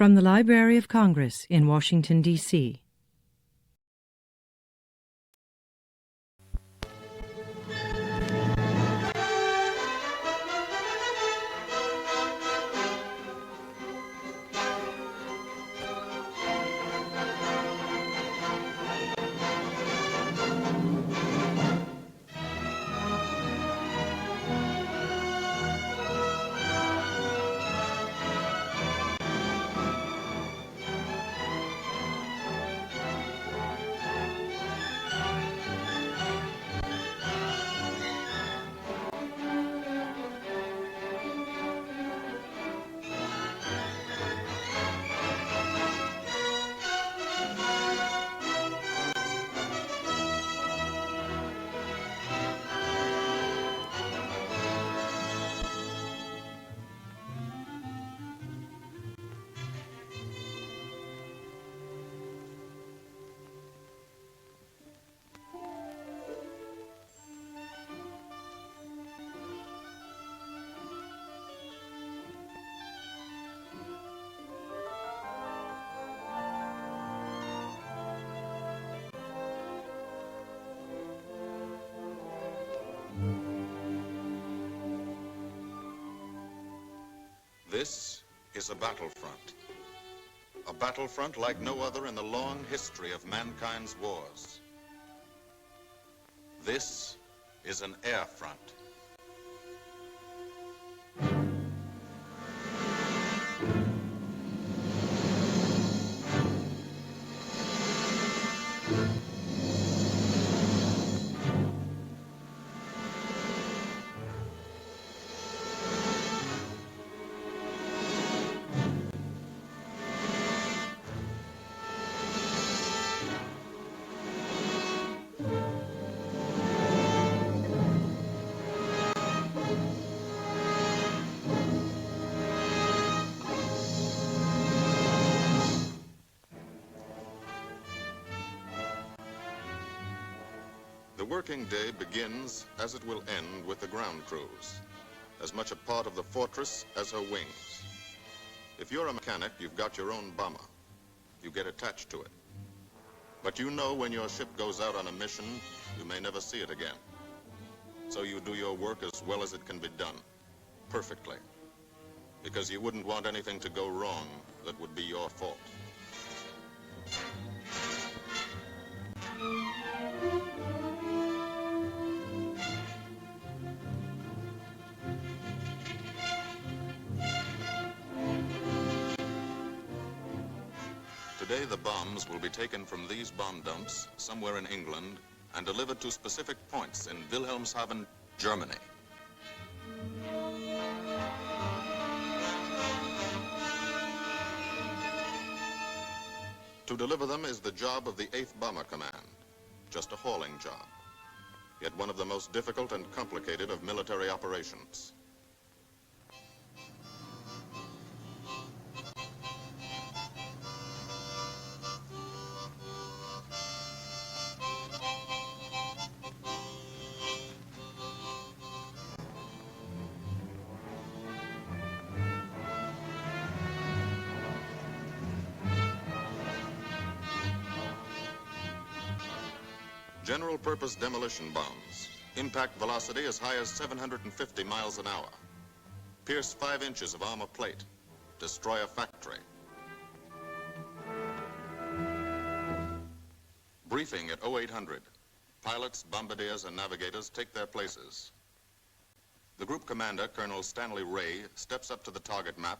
From the Library of Congress in Washington, D.C. This is a battlefront. A battlefront like no other in the long history of mankind's wars. This is an air front. The working day begins, as it will end, with the ground crews, as much a part of the fortress as her wings. If you're a mechanic, you've got your own bomber. You get attached to it. But you know when your ship goes out on a mission, you may never see it again. So you do your work as well as it can be done, perfectly, because you wouldn't want anything to go wrong that would be your fault. Today, the bombs will be taken from these bomb dumps somewhere in England and delivered to specific points in Wilhelmshaven, Germany. To deliver them is the job of the 8th Bomber Command, just a hauling job, yet one of the most difficult and complicated of military operations. General-purpose demolition bombs. Impact velocity as high as 750 miles an hour. Pierce 5 inches of armor plate. Destroy a factory. Briefing at 0800. Pilots, bombardiers, and navigators take their places. The group commander, Colonel Stanley Ray, steps up to the target map,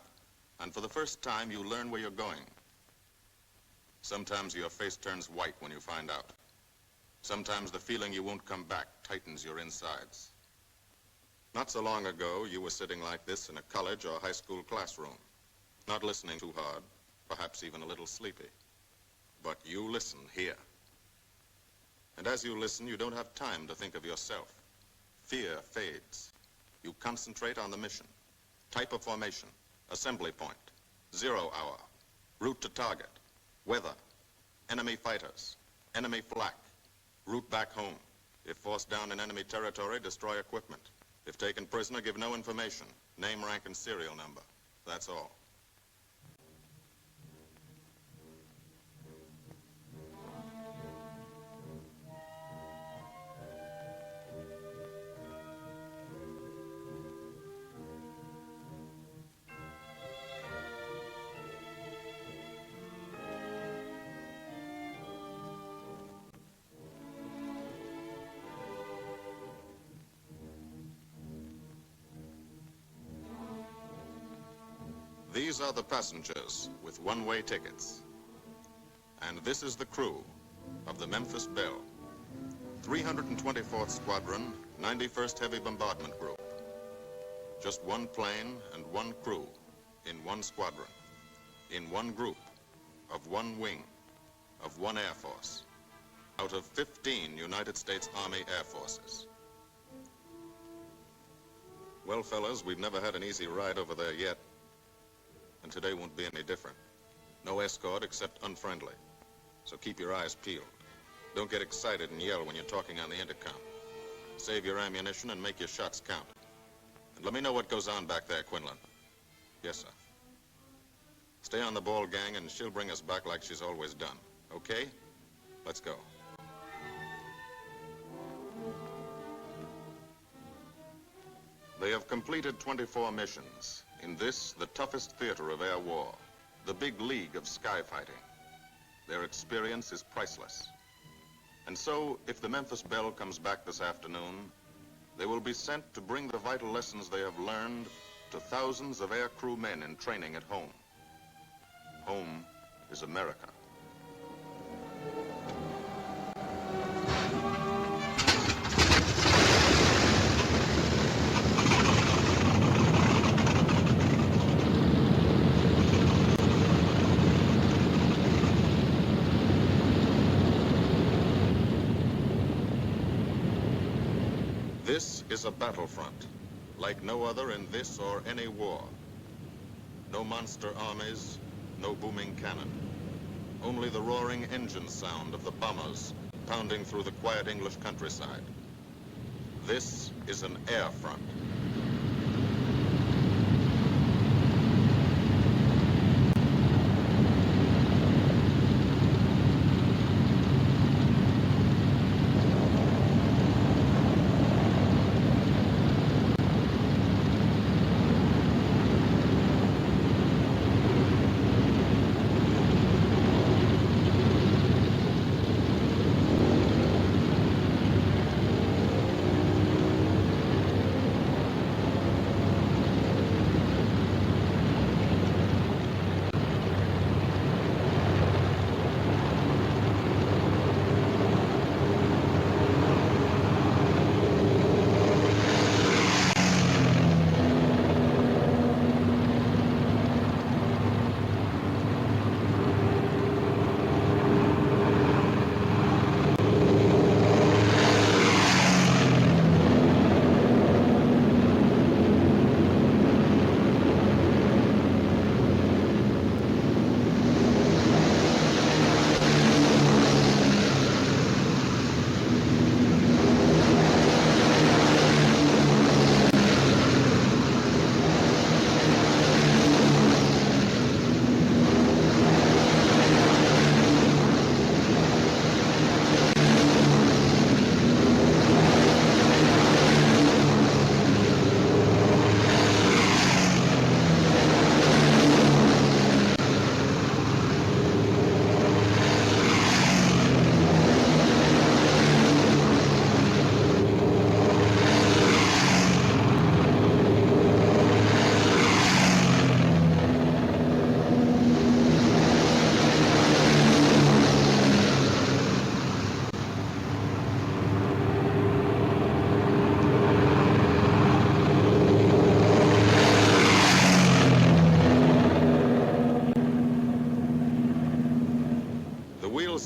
and for the first time you learn where you're going. Sometimes your face turns white when you find out. Sometimes the feeling you won't come back tightens your insides. Not so long ago, you were sitting like this in a college or high school classroom, not listening too hard, perhaps even a little sleepy. But you listen here. And as you listen, you don't have time to think of yourself. Fear fades. You concentrate on the mission. Type of formation, assembly point, 0 hour, route to target, weather, enemy fighters, enemy flak, route back home. If forced down in enemy territory, destroy equipment. If taken prisoner, give no information. Name, rank, and serial number. That's all. These are the passengers with one-way tickets. And this is the crew of the Memphis Belle, 324th Squadron, 91st Heavy Bombardment Group. Just one plane and one crew in one squadron, in one group, of one wing, of one Air Force, out of 15 United States Army Air Forces. Well, fellas, we've never had an easy ride over there yet, and today won't be any different. No escort except unfriendly, so keep your eyes peeled. Don't get excited and yell when you're talking on the intercom. Save your ammunition and make your shots count. And let me know what goes on back there, Quinlan. Yes, sir. Stay on the ball, gang, and she'll bring us back like she's always done. Okay? Let's go. They have completed 24 missions in this, the toughest theater of air war, the big league of sky fighting. Their experience is priceless. And so, if the Memphis Belle comes back this afternoon, they will be sent to bring the vital lessons they have learned to thousands of air crew men in training at home. Home is America. This is a battlefront, like no other in this or any war. No monster armies, no booming cannon. Only the roaring engine sound of the bombers pounding through the quiet English countryside. This is an air front.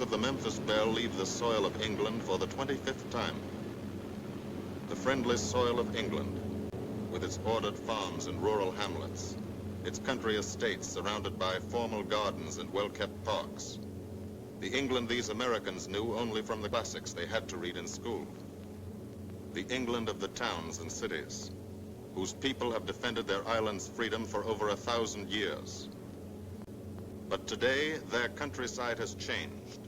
Of the Memphis Belle leave the soil of England for the 25th time. The friendly soil of England, with its ordered farms and rural hamlets, its country estates surrounded by formal gardens and well-kept parks. The England these Americans knew only from the classics they had to read in school. The England of the towns and cities, whose people have defended their island's freedom for over 1,000 years. But today, their countryside has changed.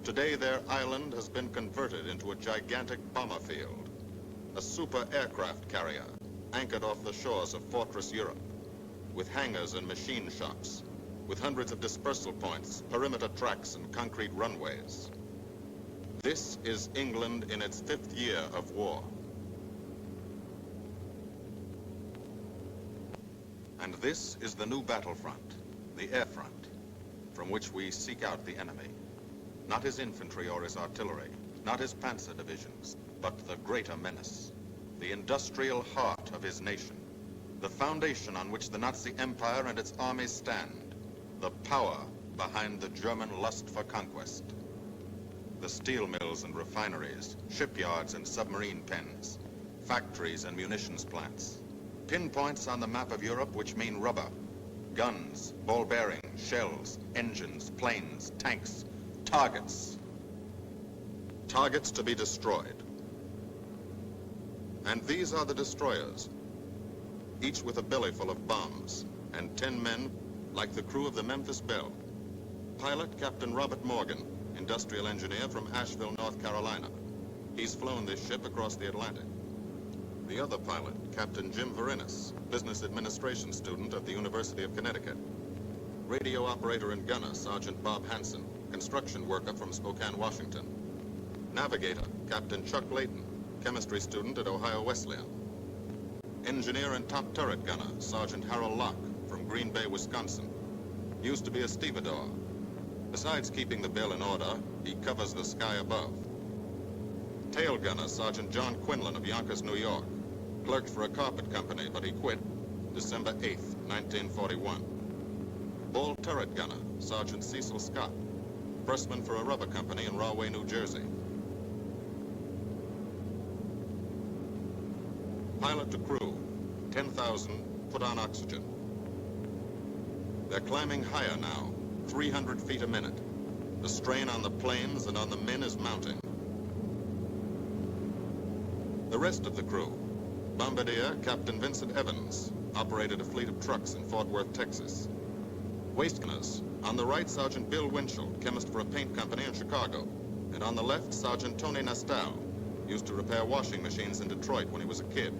Today, their island has been converted into a gigantic bomber field, a super aircraft carrier anchored off the shores of Fortress Europe, with hangars and machine shops, with hundreds of dispersal points, perimeter tracks, and concrete runways. This is England in its 5th year of war. And this is the new battlefront, the air front, from which we seek out the enemy. Not his infantry or his artillery, not his panzer divisions, but the greater menace, the industrial heart of his nation, the foundation on which the Nazi Empire and its armies stand, the power behind the German lust for conquest. The steel mills and refineries, shipyards and submarine pens, factories and munitions plants, pinpoints on the map of Europe which mean rubber, guns, ball bearings, shells, engines, planes, tanks, targets. Targets to be destroyed. And these are the destroyers, each with a belly full of bombs, and 10 men like the crew of the Memphis Belle. Pilot Captain Robert Morgan, industrial engineer from Asheville, North Carolina. He's flown this ship across the Atlantic. The other pilot, Captain Jim Verinis, business administration student at the University of Connecticut. Radio operator and gunner, Sergeant Bob Hansen, construction worker from Spokane, Washington. Navigator, Captain Chuck Layton, chemistry student at Ohio Wesleyan. Engineer and top turret gunner, Sergeant Harold Locke, from Green Bay, Wisconsin. Used to be a stevedore. Besides keeping the Belle in order, he covers the sky above. Tail gunner, Sergeant John Quinlan of Yonkers, New York. Clerked for a carpet company, but he quit December 8th, 1941. Ball turret gunner, Sergeant Cecil Scott. Pressman for a rubber company in Rahway, New Jersey. Pilot to crew, 10,000, put on oxygen. They're climbing higher now, 300 feet a minute. The strain on the planes and on the men is mounting. The rest of the crew, Bombardier Captain Vincent Evans, operated a fleet of trucks in Fort Worth, Texas. Waste gunners, on the right, Sergeant Bill Winchell, chemist for a paint company in Chicago. And on the left, Sergeant Tony Nastal, used to repair washing machines in Detroit when he was a kid.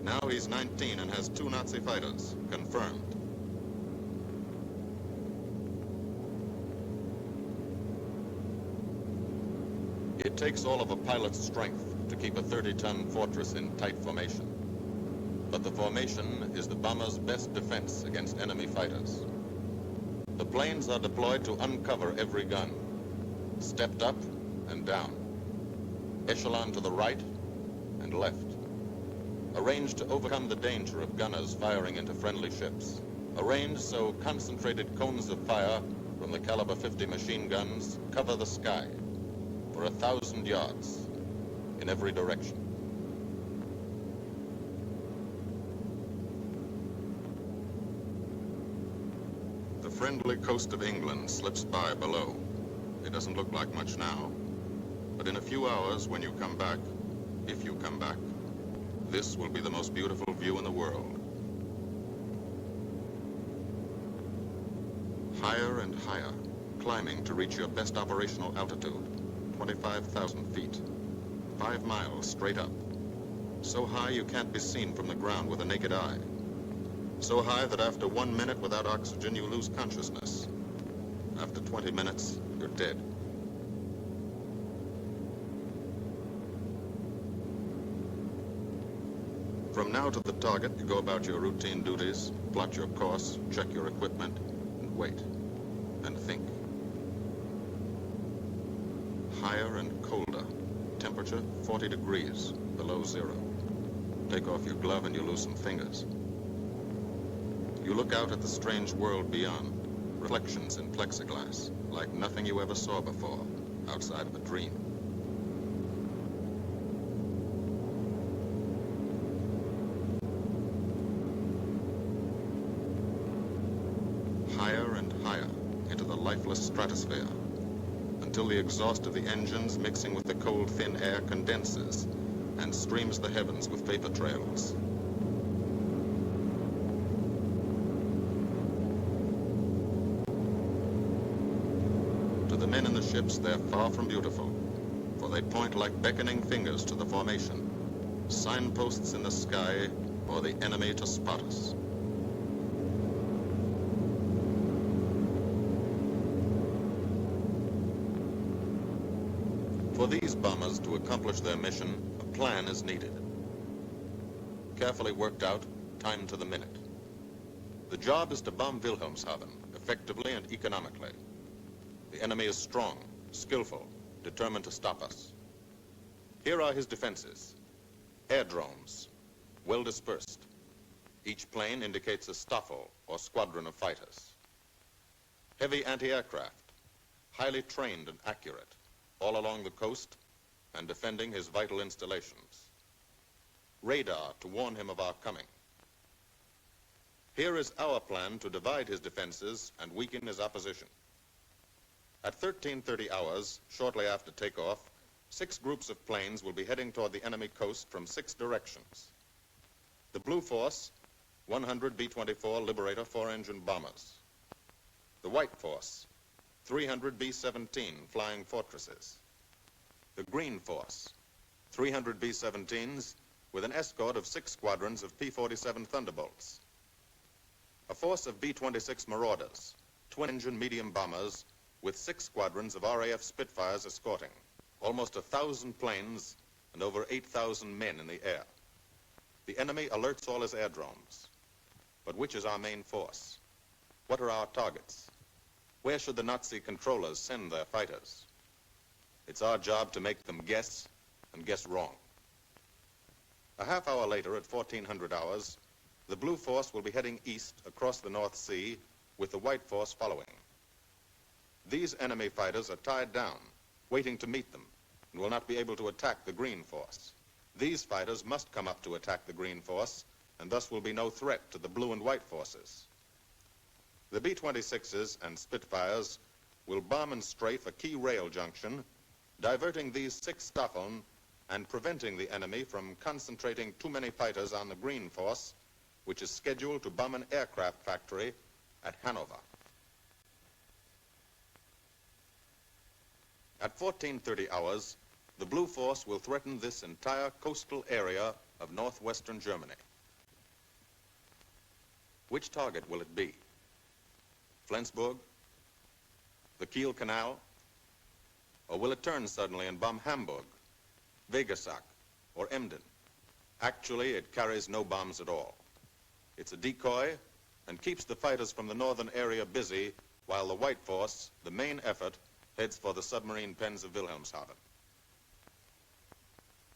Now he's 19 and has 2 Nazi fighters, confirmed. It takes all of a pilot's strength to keep a 30-ton fortress in tight formation. But the formation is the bomber's best defense against enemy fighters. The planes are deployed to uncover every gun, stepped up and down, echelon to the right and left, arranged to overcome the danger of gunners firing into friendly ships, arranged so concentrated cones of fire from the caliber 50 machine guns cover the sky for 1,000 yards in every direction. The friendly coast of England slips by below. It doesn't look like much now, but in a few hours when you come back, if you come back, this will be the most beautiful view in the world. Higher and higher, climbing to reach your best operational altitude, 25,000 feet, 5 miles straight up. So high you can't be seen from the ground with a naked eye. So high that after 1 minute without oxygen, you lose consciousness. After 20 minutes, you're dead. From now to the target, you go about your routine duties, plot your course, check your equipment, and wait, and think. Higher and colder. Temperature 40 degrees, below zero. Take off your glove and you lose some fingers. You look out at the strange world beyond, reflections in plexiglass, like nothing you ever saw before, outside of a dream. Higher and higher into the lifeless stratosphere, until the exhaust of the engines mixing with the cold, thin air condenses and streams the heavens with vapor trails. To the men in the ships, they're far from beautiful, for they point like beckoning fingers to the formation, signposts in the sky for the enemy to spot us. For these bombers to accomplish their mission, a plan is needed. Carefully worked out, timed to the minute. The job is to bomb Wilhelmshaven effectively and economically. The enemy is strong, skillful, determined to stop us. Here are his defenses. Airdromes, well dispersed. Each plane indicates a Staffel or squadron of fighters. Heavy anti-aircraft, highly trained and accurate, all along the coast and defending his vital installations. Radar to warn him of our coming. Here is our plan to divide his defenses and weaken his opposition. At 13:30 hours, shortly after takeoff, 6 groups of planes will be heading toward the enemy coast from 6 directions. The Blue Force, 100 B-24 Liberator 4-engine bombers. The White Force, 300 B-17 Flying Fortresses. The Green Force, 300 B-17s with an escort of 6 squadrons of P-47 Thunderbolts. A force of B-26 Marauders, twin-engine medium bombers with 6 squadrons of RAF Spitfires escorting. Almost 1,000 planes and over 8,000 men in the air. The enemy alerts all his airdromes. But which is our main force? What are our targets? Where should the Nazi controllers send their fighters? It's our job to make them guess, and guess wrong. A half hour later, at 1400 hours, the Blue Force will be heading east across the North Sea with the White Force following. These enemy fighters are tied down, waiting to meet them, and will not be able to attack the Green Force. These fighters must come up to attack the Green Force, and thus will be no threat to the Blue and White Forces. The B-26s and Spitfires will bomb and strafe a key rail junction, diverting these 6 Staffeln and preventing the enemy from concentrating too many fighters on the Green Force, which is scheduled to bomb an aircraft factory at Hanover. At 14:30 hours, the Blue Force will threaten this entire coastal area of northwestern Germany. Which target will it be? Flensburg? The Kiel Canal? Or will it turn suddenly and bomb Hamburg, Wegersack, or Emden? Actually, it carries no bombs at all. It's a decoy and keeps the fighters from the northern area busy while the White Force, the main effort, heads for the submarine pens of Wilhelmshaven.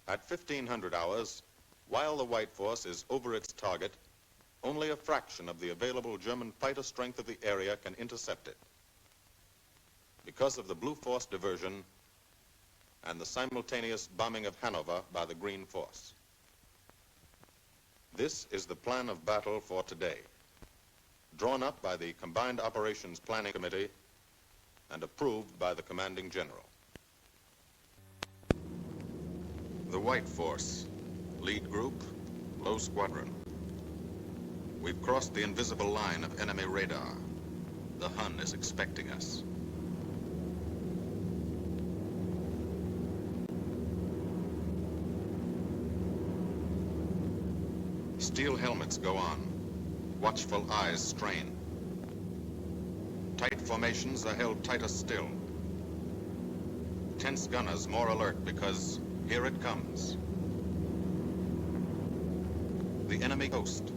At 1500 hours, while the White Force is over its target, only a fraction of the available German fighter strength of the area can intercept it. Because of the Blue Force diversion and the simultaneous bombing of Hanover by the Green Force. This is the plan of battle for today, drawn up by the Combined Operations Planning Committee and approved by the Commanding General. The White Force, lead group, low squadron. We've crossed the invisible line of enemy radar. The Hun is expecting us. Steel helmets go on. Watchful eyes strain. Tight formations are held tighter still. Tense gunners more alert because here it comes. The enemy coast.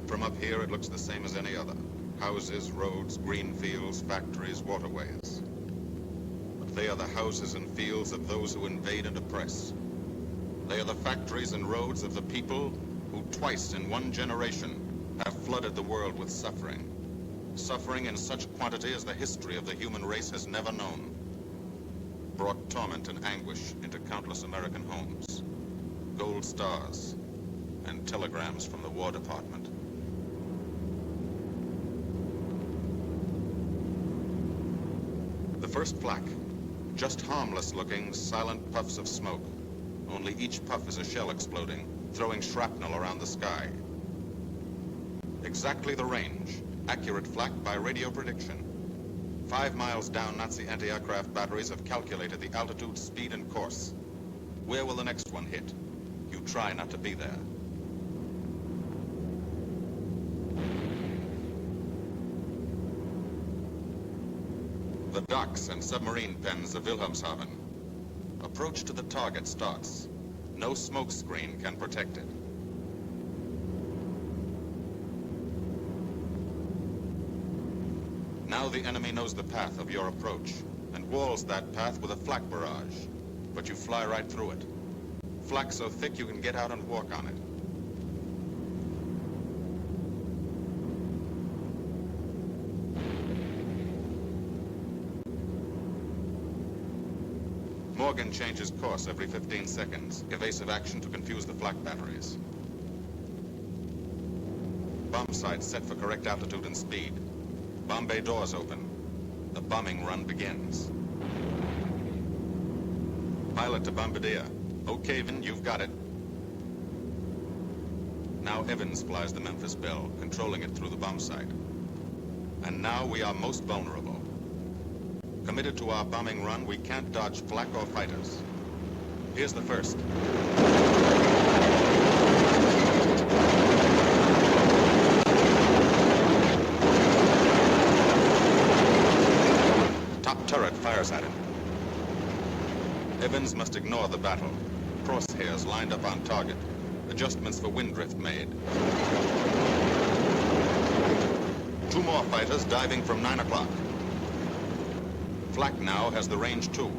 From up here, it looks the same as any other. Houses, roads, green fields, factories, waterways. But they are the houses and fields of those who invade and oppress. They are the factories and roads of the people who twice in one generation have flooded the world with suffering. Suffering in such quantity as the history of the human race has never known. Brought torment and anguish into countless American homes. Gold stars and telegrams from the War Department. The first flak, just harmless-looking, silent puffs of smoke. Only each puff is a shell exploding, throwing shrapnel around the sky. Exactly the range, accurate flak by radio prediction. 5 miles down, Nazi anti-aircraft batteries have calculated the altitude, speed, and course. Where will the next one hit? You try not to be there. The docks and submarine pens of Wilhelmshaven. Approach to the target starts. No smoke screen can protect it. Now the enemy knows the path of your approach and walls that path with a flak barrage. But you fly right through it. Flak so thick you can get out and walk on it. Morgan changes course every 15 seconds. Evasive action to confuse the flak batteries. Bomb sights set for correct altitude and speed. Bomb bay doors open. The bombing run begins. Pilot to Bombardier. Okay, Vin, you've got it. Now Evans flies the Memphis Belle, controlling it through the bomb site. And now we are most vulnerable. Committed to our bombing run, we can't dodge flak or fighters. Here's the first. Top turret fires at him. Evans must ignore the battle. Crosshairs lined up on target. Adjustments for wind drift made. 2 more fighters diving from 9 o'clock. Flak now has the range too.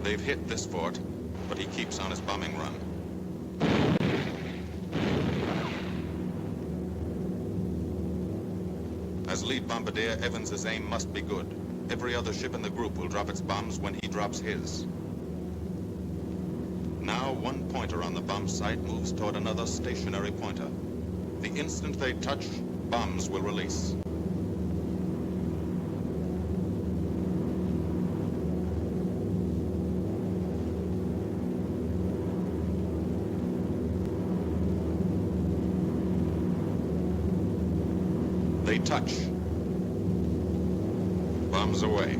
They've hit this fort, but he keeps on his bombing run. As lead bombardier, Evans's aim must be good. Every other ship in the group will drop its bombs when he drops his. Now one pointer on the bomb site moves toward another stationary pointer. The instant they touch, bombs will release. They touch. Bombs away.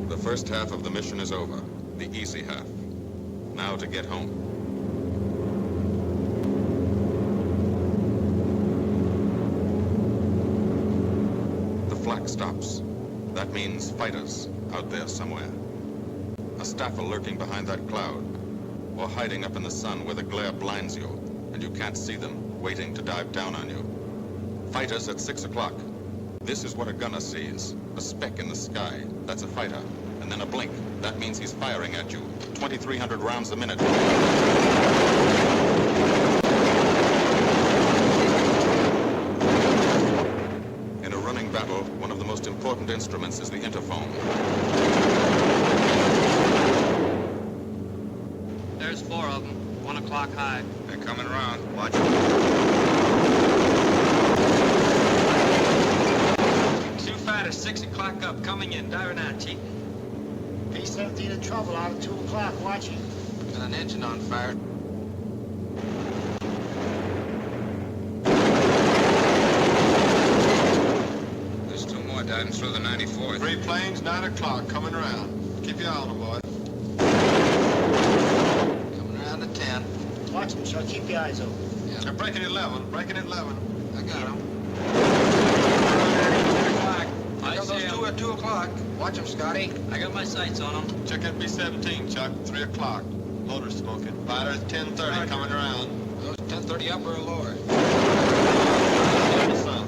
The first half of the mission is over, the easy half. Now to get home. The flak stops. That means fighters out there somewhere. A staffer lurking behind that cloud, or hiding up in the sun where the glare blinds you, and you can't see them, waiting to dive down on you. Fighters at 6 o'clock. This is what a gunner sees. A speck in the sky. That's a fighter. And then a blink. That means he's firing at you. 2,300 rounds a minute. In a running battle, one of the most important instruments is the interphone. There's 4 of them. 1 o'clock high. They're coming around. Watch it. 2 fighters, 6 o'clock up, coming in. Diving out, Chief. P-17 in trouble out at 2 o'clock, watching. Got an engine on fire. There's 2 more diving through the 94th. 3 planes, 9 o'clock, coming around. Keep your eye on them, boy. Coming around to 10. Watch them, Chuck. Keep your eyes open. Yeah. They're breaking at 11, breaking at 11. I got them. I got those 2 at 2 o'clock. Watch them, Scotty. I got my sights on them. Check that B-17, Chuck, 3 o'clock. Loader smoking. Fighters, 10:30, coming around. Those 10:30 upper or lower? Sun.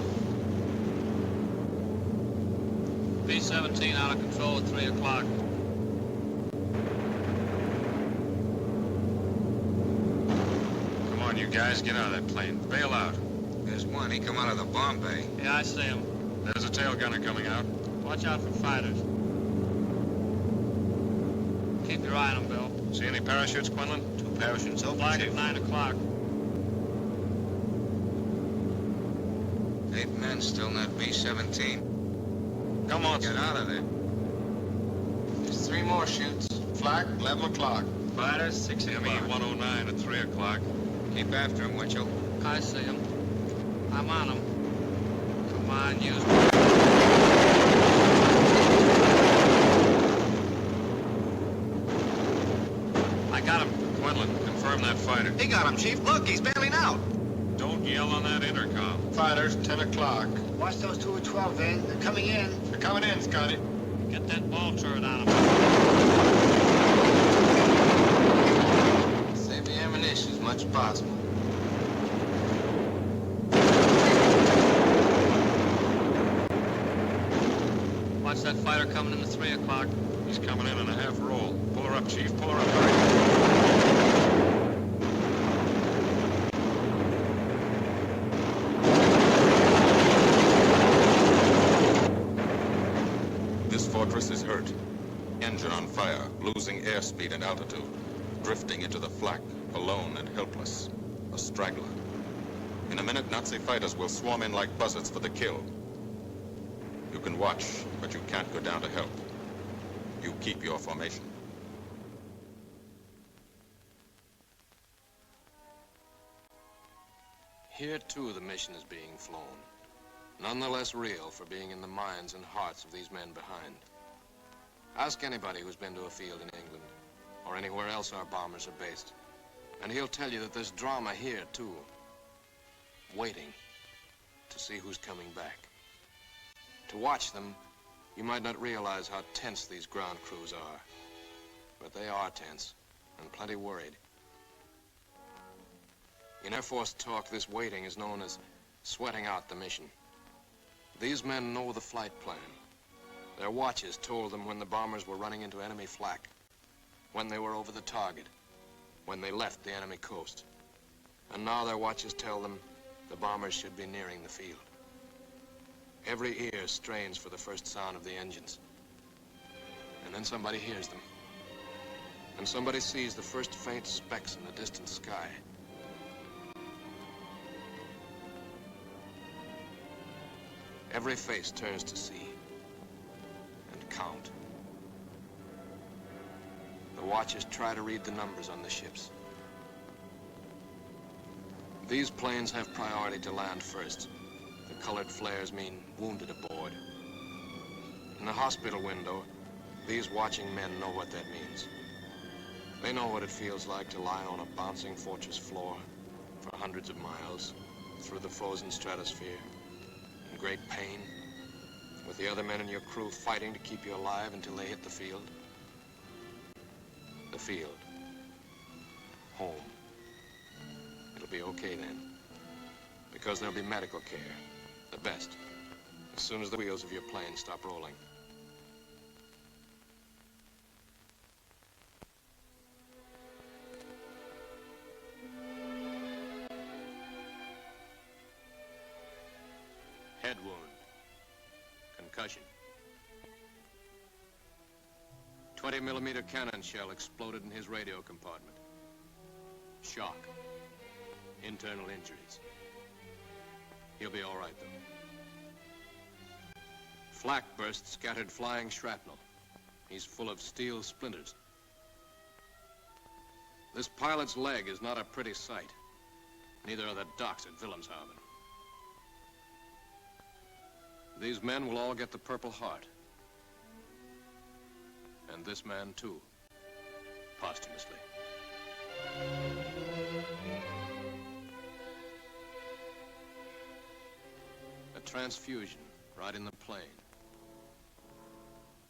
B-17 out of control at 3 o'clock. guys get out of that plane. Bail out. There's one. He come out of the bomb bay. Yeah, I see him. There's a tail gunner coming out. Watch out for fighters. Keep your eye on them, Bill. See any parachutes, Quinlan? 2 parachutes open, Flag Chief. at 9 o'clock. 8 men still in that B-17. Come on, Get out of there. There's 3 more chutes. Flak, 11 o'clock. Fighters, 6 ME 109 at 3 o'clock. Keep after him, Winchell. I see him. I'm on him. Come on, use I got him. Quinlan, confirm that fighter. He got him, Chief. Look, he's bailing out. Don't yell on that intercom. Fighters, 10 o'clock. Watch those 2 at 12, Van. They're coming in. They're coming in, Scotty. Get that ball turret on him. Save the ammunition as much as possible. Watch that fighter coming in at 3 o'clock. He's coming in a half roll. Pull her up, Chief. Pull her up. Hurry. This fortress is hurt. Engine on fire, losing airspeed and altitude, drifting into the flak, alone and helpless. A straggler. In a minute, Nazi fighters will swarm in like buzzards for the kill. You can watch, but you can't go down to help. You keep your formation. Here, too, the mission is being flown. None the less real for being in the minds and hearts of these men behind. Ask anybody who's been to a field in England, or anywhere else our bombers are based, and he'll tell you that there's drama here, too. Waiting to see who's coming back. To watch them, you might not realize how tense these ground crews are. But they are tense, and plenty worried. In Air Force talk, this waiting is known as sweating out the mission. These men know the flight plan. Their watches told them when the bombers were running into enemy flak, when they were over the target, when they left the enemy coast. And now their watches tell them the bombers should be nearing the field. Every ear strains for the first sound of the engines. And then somebody hears them. And somebody sees the first faint specks in the distant sky. Every face turns to see and count. The watchers try to read the numbers on the ships. These planes have priority to land first. The colored flares mean wounded aboard. In the hospital window, these watching men know what that means. They know what it feels like to lie on a bouncing fortress floor for hundreds of miles through the frozen stratosphere in great pain, with the other men in your crew fighting to keep you alive until they hit the field. The field. Home. It'll be okay then, because there'll be medical care. The best, as soon as the wheels of your plane stop rolling. Head wound. Concussion. 20mm cannon shell exploded in his radio compartment. Shock. Internal injuries. He'll be all right, though. Flak burst scattered flying shrapnel. He's full of steel splinters. This pilot's leg is not a pretty sight. Neither are the docks at Wilhelmshaven. These men will all get the Purple Heart. And this man, too, posthumously. A transfusion right in the plane.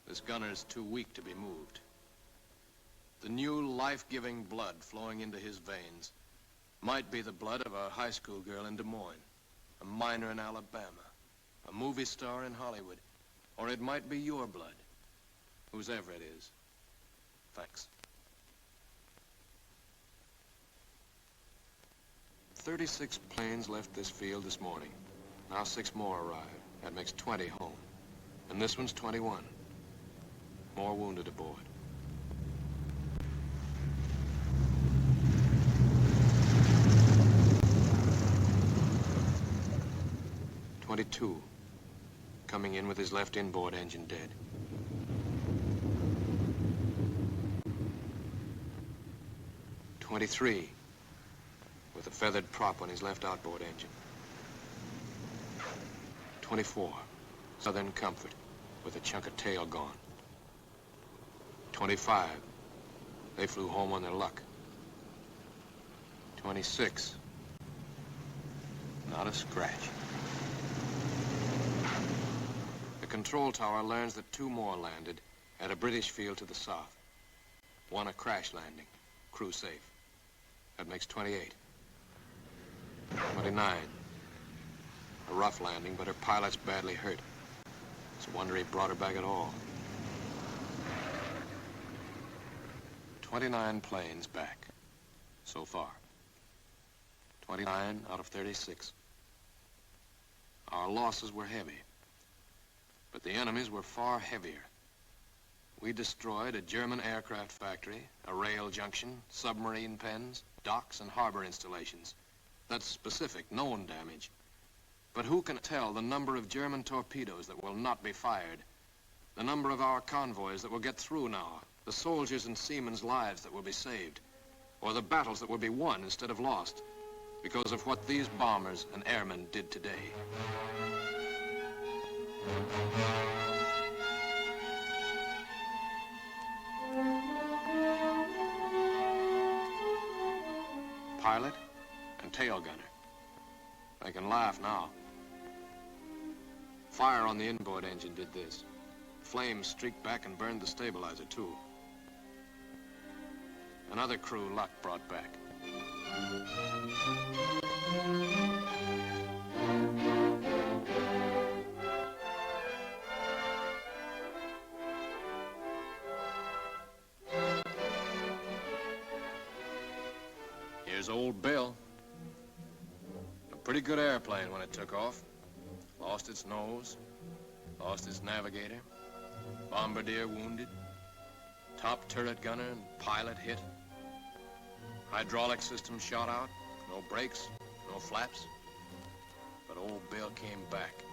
This gunner's too weak to be moved. The new life-giving blood flowing into his veins might be the blood of a high school girl in Des Moines, a miner in Alabama, a movie star in Hollywood, or it might be your blood, whosever it is. Thanks. 36 planes left this field this morning. Now 6 more arrived. That makes 20 home. And this one's 21. More wounded aboard. .22, coming in with his left inboard engine dead. .23, with a feathered prop on his left outboard engine. .24, Southern Comfort, with a chunk of tail gone. .25, they flew home on their luck. .26, not a scratch. The control tower learns that 2 more landed at a British field to the south. 1 a crash landing, crew safe. That makes 28. 29. A rough landing, but her pilot's badly hurt. It's a wonder he brought her back at all. 29 planes back, so far. 29 out of 36. Our losses were heavy, but the enemy's were far heavier. We destroyed a German aircraft factory, a rail junction, submarine pens, docks and harbor installations. That's specific, known damage. But who can tell the number of German torpedoes that will not be fired, the number of our convoys that will get through now, the soldiers and seamen's lives that will be saved, or the battles that will be won instead of lost because of what these bombers and airmen did today. Pilot and tail gunner. They can laugh now. Fire on the inboard engine did this. Flames streaked back and burned the stabilizer, too. Another crew luck brought back. Here's old Belle. A pretty good airplane when it took off. Lost its nose, lost its navigator, bombardier wounded, top turret gunner and pilot hit, hydraulic system shot out, no brakes, no flaps, but old Belle came back.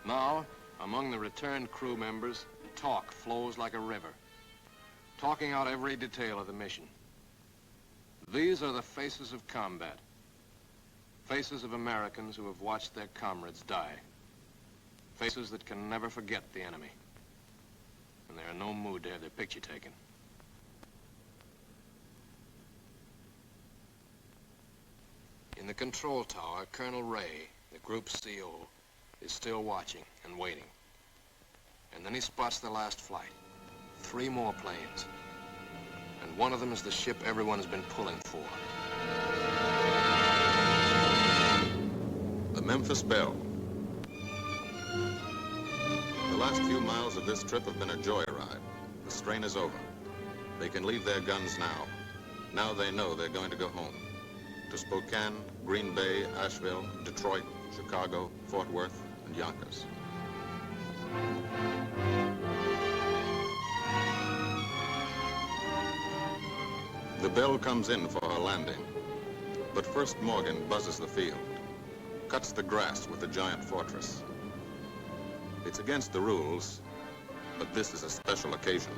Now, among the returned crew members, talk flows like a river, talking out every detail of the mission. These are the faces of combat, faces of Americans who have watched their comrades die, faces that can never forget the enemy, and they're in no mood to have their picture taken. In the control tower, Colonel Ray, the group's CO, is still watching and waiting. And then he spots the last flight. 3 more planes. And one of them is the ship everyone's been pulling for. The Memphis Belle. The last few miles of this trip have been a joyride. The strain is over. They can leave their guns now. Now they know they're going to go home. To Spokane, Green Bay, Asheville, Detroit, Chicago, Fort Worth, and Yonkers. The Belle comes in for her landing, but first Morgan buzzes the field, cuts the grass with the giant fortress. It's against the rules, but this is a special occasion.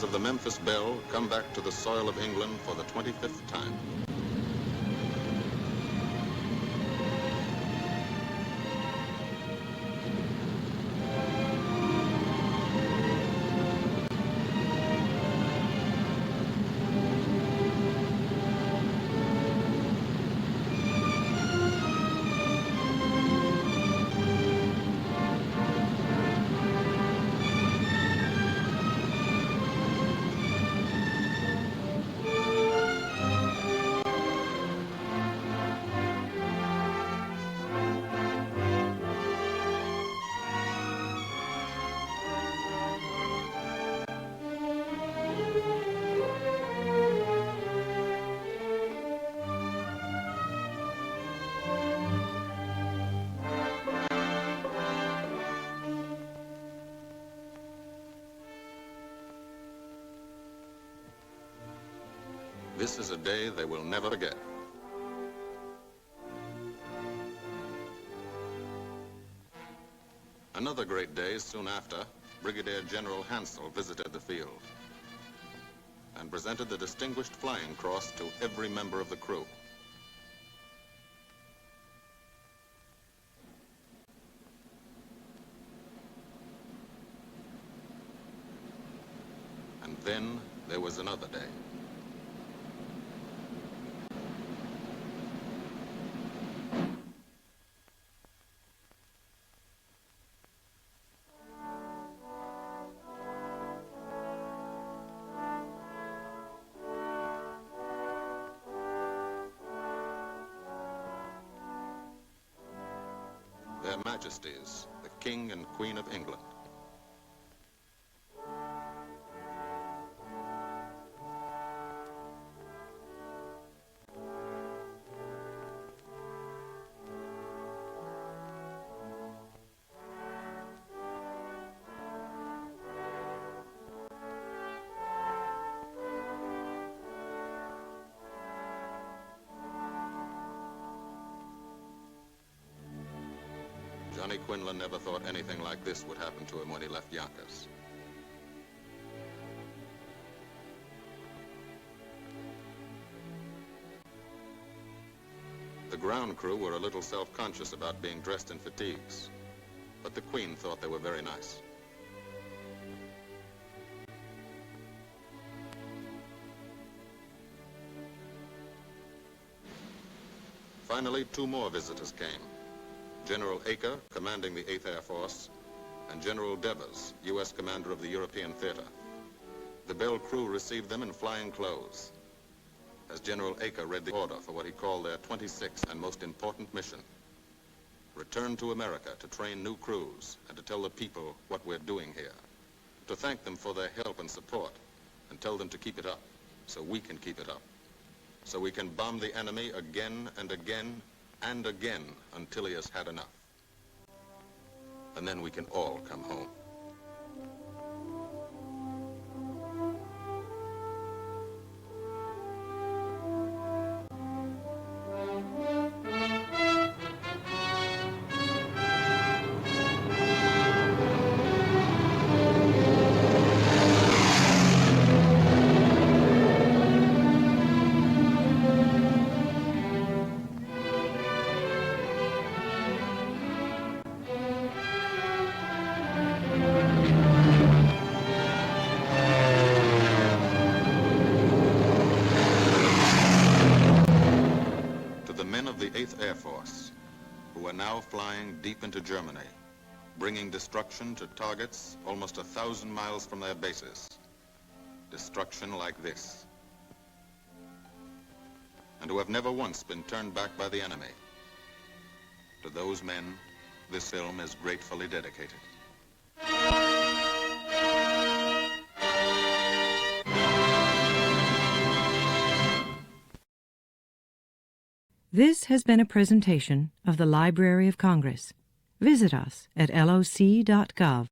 Of the Memphis Belle come back to the soil of England for the 25th time. This is a day they will never forget. Another great day soon after, Brigadier General Hansel visited the field and presented the Distinguished Flying Cross to every member of the crew. And then there was another day. Their Majesties, the King and Queen of England. Johnny Quinlan never thought anything like this would happen to him when he left Yonkers. The ground crew were a little self-conscious about being dressed in fatigues, but the Queen thought they were very nice. Finally, two more visitors came. General Acre, commanding the 8th Air Force, and General Devers, U.S. commander of the European Theater. The Belle crew received them in flying clothes, as General Acre read the order for what he called their 26th and most important mission. Return to America to train new crews and to tell the people what we're doing here. To thank them for their help and support and tell them to keep it up so we can keep it up. So we can bomb the enemy again and again and again until he has had enough. And then we can all come home. The 8th Air Force, who are now flying deep into Germany, bringing destruction to targets almost 1,000 miles from their bases. Destruction like this. And who have never once been turned back by the enemy. To those men, this film is gratefully dedicated. This has been a presentation of the Library of Congress. Visit us at loc.gov.